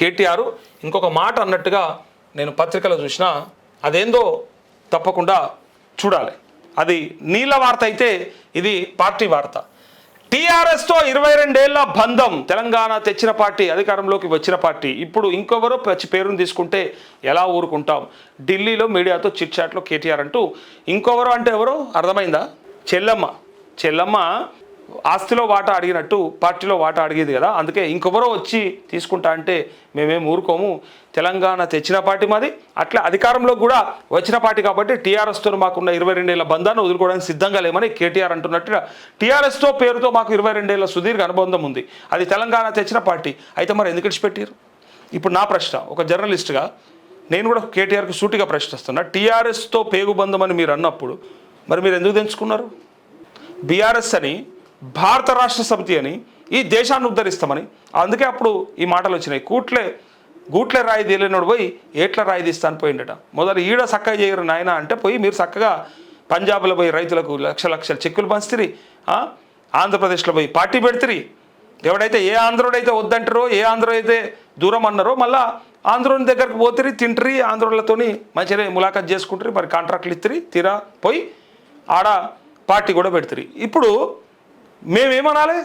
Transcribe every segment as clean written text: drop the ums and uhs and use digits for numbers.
కేటీఆర్ ఇంకొక మాట అన్నట్టుగా నేను పత్రికలో చూసిన, అదేందో తప్పకుండా చూడాలి. అది నీళ్ళ వార్త అయితే ఇది పార్టీ వార్త. టీఆర్ఎస్తో 22 ఏళ్ల బంధం, తెలంగాణ తెచ్చిన పార్టీ, అధికారంలోకి వచ్చిన పార్టీ. ఇప్పుడు ఇంకొవరో పేరును తీసుకుంటే ఎలా ఊరుకుంటాం? ఢిల్లీలో మీడియాతో చిట్ చాట్లో కేటీఆర్ అంటూ ఇంకొవరో అంటే ఎవరో అర్థమైందా? చెల్లమ్మ ఆస్తిలో వాటా అడిగినట్టు పార్టీలో వాటా అడిగేది కదా, అందుకే ఇంకొవరో వచ్చి తీసుకుంటా అంటే మేమేం ఊరుకోము. తెలంగాణ తెచ్చిన పార్టీ మాది, అట్లా అధికారంలో కూడా వచ్చిన పార్టీ కాబట్టి టీఆర్ఎస్తో మాకున్న 22 ఏళ్ల బంధాన్ని వదులుకోవడానికి సిద్ధంగా లేమని కేటీఆర్ అంటున్నట్టుగా, టీఆర్ఎస్తో పేరుతో మాకు 22 ఏళ్ల సుదీర్ఘ అనుబంధం ఉంది, అది తెలంగాణ తెచ్చిన పార్టీ. అయితే మరి ఎందుకు విడిచిపెట్టారు? ఇప్పుడు నా ప్రశ్న, ఒక జర్నలిస్ట్గా నేను కూడా కేటీఆర్కి సూటిగా ప్రశ్నిస్తున్నా. టీఆర్ఎస్తో పేగుబంధం అని మీరు అన్నప్పుడు మరి మీరు ఎందుకు తెంచుకున్నారు? బీఆర్ఎస్ అని, భారత రాష్ట్ర సమితి అని, ఈ దేశాన్ని ఉద్ధరిస్తామని, అందుకే అప్పుడు ఈ మాటలు వచ్చినాయి. గూట్లే రాయి తేలినోడు పోయి ఏట్ల రాయి తీస్తాను పోయిండట. మొదలు ఈడ చక్కగా చేయరు నాయన అంటే పోయి మీరు చక్కగా పంజాబ్లో పోయి రైతులకు లక్షల చెక్కులు పంచుతిరి, ఆంధ్రప్రదేశ్లో పోయి పార్టీ పెడుతురి. ఎవడైతే ఏ ఆంధ్రుడైతే వద్దంటారో, ఏ ఆంధ్ర అయితే దూరం అన్నారో, మళ్ళీ ఆంధ్రోని దగ్గరకు పోతిరి, తింటరి, ఆంధ్రులతోని మంచిగా ములాఖత్ చేసుకుంటారు, మరి కాంట్రాక్ట్లు ఇద్దరి తీరా పోయి ఆడ పార్టీ కూడా పెడుతురి. ఇప్పుడు మేమేమనాలి?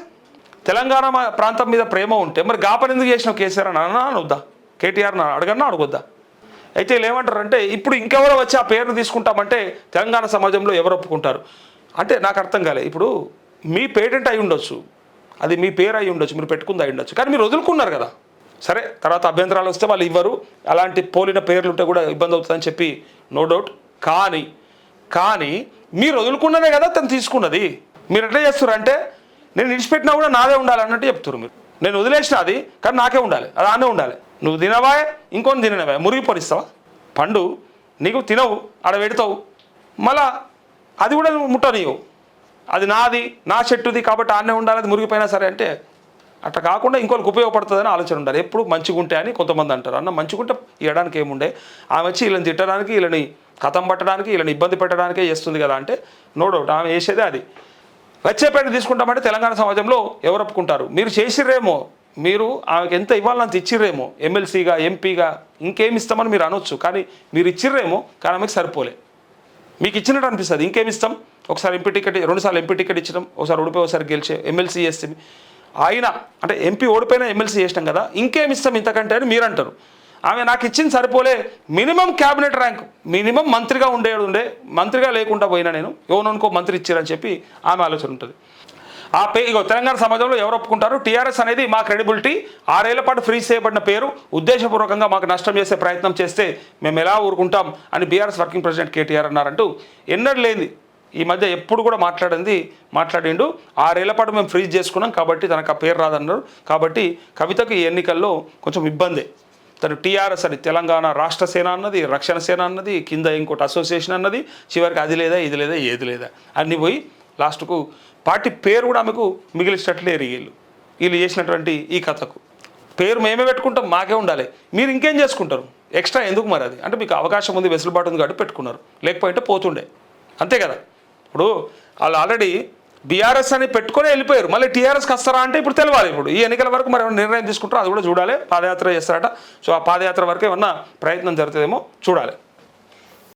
తెలంగాణ ప్రాంతం మీద ప్రేమ ఉంటే మరి గాపని ఎందుకు చేసినావు కేసీఆర్ అని అనొద్దా? కేటీఆర్ అడగన్నా అడగొద్దా? అయితే వీళ్ళు ఏమంటారంటే ఇప్పుడు ఇంకెవరో వచ్చి ఆ పేరును తీసుకుంటామంటే తెలంగాణ సమాజంలో ఎవరు ఒప్పుకుంటారు అంటే నాకు అర్థం కాలే. ఇప్పుడు మీ పేటెంట్ అయి ఉండొచ్చు, అది మీ పేరు అయి ఉండొచ్చు, మీరు పెట్టుకుంది అయి ఉండొచ్చు, కానీ మీరు వదులుకున్నారు కదా. సరే, తర్వాత అభ్యంతరాలు వస్తే వాళ్ళు ఇవ్వరు, అలాంటి పోలిన పేర్లు ఉంటే కూడా ఇబ్బంది అవుతుందని చెప్పి నో డౌట్. కానీ మీరు వదులుకున్నదే కదా తను తీసుకున్నది. మీరు ఎట్లా చేస్తారు అంటే నేను విడిచిపెట్టినా కూడా నాదే ఉండాలి అన్నట్టు చెప్తారు. మీరు నేను వదిలేసిన అది కానీ నాకే ఉండాలి, అది ఆనే ఉండాలి. నువ్వు తినవా, ఇంకొని తినవా, మురిగి పొరిస్తావా? పండు నీకు తినవు, ఆడ పెడతావు, మళ్ళా అది కూడా నువ్వు ముట్టనియవు, అది నాది, నా చెట్టుది కాబట్టి ఆనే ఉండాలి, అది మురిగిపోయినా సరే అంటే అట్లా కాకుండా ఇంకోరికి ఉపయోగపడుతుందని ఆలోచన ఉండాలి. ఎప్పుడు మంచిగా ఉంటే అని కొంతమంది అంటారు. అన్న మంచిగుంటే ఇవ్వడానికి ఏముండే, ఆమె వచ్చి వీళ్ళని తిట్టడానికి, వీళ్ళని కథం పట్టడానికి, వీళ్ళని ఇబ్బంది పెట్టడానికే చేస్తుంది కదా అంటే నో డౌట్ ఆమె చేసేదే అది. వచ్చేపేట తీసుకుంటామంటే తెలంగాణ సమాజంలో ఎవరు ఒప్పుకుంటారు? మీరు చేసిర్రేమో, మీరు ఆమెకు ఎంత ఇవ్వాలంత ఇచ్చిర్రేమో, ఎమ్మెల్సీగా, ఎంపీగా, ఇంకేమి ఇస్తామని మీరు అనొచ్చు, కానీ మీరు ఇచ్చిర్రేమో, కానీ ఆమెకు సరిపోలే. మీకు ఇచ్చినట్టు అనిపిస్తుంది, ఇంకేమి ఇస్తాం, ఒకసారి ఎంపీ టికెట్, 2 సార్లు ఎంపీ టికెట్ ఇచ్చినాం, ఒకసారి ఓడిపోయి ఒకసారి గెలిచే ఎమ్మెల్సీ చేస్తే ఆయన అంటే ఎంపీ ఓడిపోయినా ఎమ్మెల్సీ చేసినాం కదా, ఇంకేమి ఇస్తాం ఇంతకంటే అని మీరు అంటారు. ఆమె నాకు ఇచ్చింది సరిపోలే, మినిమం క్యాబినెట్ ర్యాంక్, మినిమం మంత్రిగా ఉండే మంత్రిగా లేకుండా పోయినా నేను ఎవరికో మంత్రి ఇచ్చారని చెప్పి ఆమె ఆలోచన ఉంటుంది. ఇగో తెలంగాణ సమాజంలో ఎవరు ఒప్పుకుంటారు? టీఆర్ఎస్ అనేది మా క్రెడిబిలిటీ, 6 ఏళ్ల పాటు ఫ్రీజ్ చేయబడిన పేరు, ఉద్దేశపూర్వకంగా మాకు నష్టం చేసే ప్రయత్నం చేస్తే మేము ఎలా ఊరుకుంటాం అని బీఆర్ఎస్ వర్కింగ్ ప్రెసిడెంట్ కేటీఆర్ అన్నారంటూ ఎన్నడూ లేనిది ఈ మధ్య ఎప్పుడు కూడా మాట్లాడిండు. 6 ఏళ్ల పాటు మేము ఫ్రీజ్ చేసుకున్నాం కాబట్టి తనకు ఆ పేరు రాదన్నారు. కాబట్టి కవితకు ఈ ఎన్నికల్లో కొంచెం ఇబ్బందే. తను టీఆర్ఎస్ అని తెలంగాణ రాష్ట్ర సేన అన్నది, రక్షణ సేన అన్నది, కింద ఇంకోటి అసోసియేషన్ అన్నది, చివరికి అది లేదా ఇది లేదా ఏది లేదా అన్నీ పోయి లాస్ట్కు పార్టీ పేరు కూడా ఆమెకు మిగిలినట్లే వీళ్ళు చేసినటువంటి ఈ కథకు. పేరు మేమే పెట్టుకుంటాం, మాకే ఉండాలి, మీరు ఇంకేం చేసుకుంటారు ఎక్స్ట్రా ఎందుకు మరి? అది అంటే మీకు అవకాశం ఉంది, వెసులుబాటు ఉంది కాబట్టి పెట్టుకున్నారు, లేకపోతే పోతుండే, అంతే కదా. ఇప్పుడు వాళ్ళు ఆల్రెడీ బీఆర్ఎస్ అని పెట్టుకొని వెళ్ళిపోయారు, మళ్ళీ టీఆర్ఎస్కి వస్తారా అంటే ఇప్పుడు తెలియాలి. ఇప్పుడు ఈ ఎన్నికల వరకు మరి ఏమైనా నిర్ణయం తీసుకుంటారో అది కూడా చూడాలి. పాదయాత్ర చేస్తారట, సో ఆ పాదయాత్ర వరకు ఏమన్నా ప్రయత్నం జరుగుతుందేమో చూడాలి.